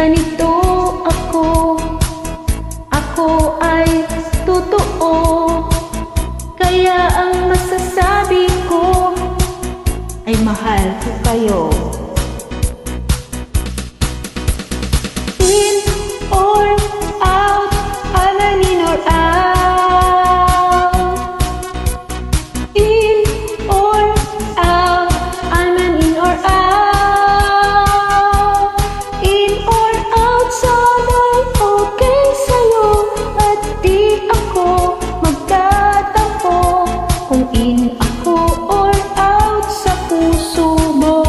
ganito ako. Ako ay totoo, kaya ang masasabi ko ay mahal ko kayo. In or out, I'm an in or out. In or out, I'm an in or out. In or out, sana'y okay sa'yo at di ako magtatampo kung in ako or out sa puso mo.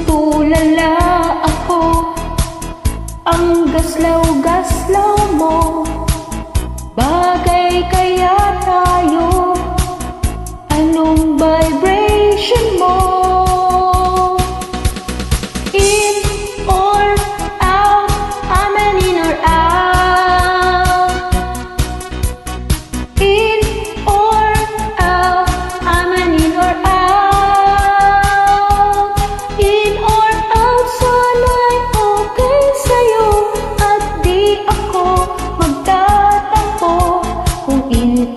Tulala ako, ang gaslaw-gaslaw mo. Bagay kaya tayo, anong vibration mo? In or out, I'm an in or out. In or out, I'm an in or out. In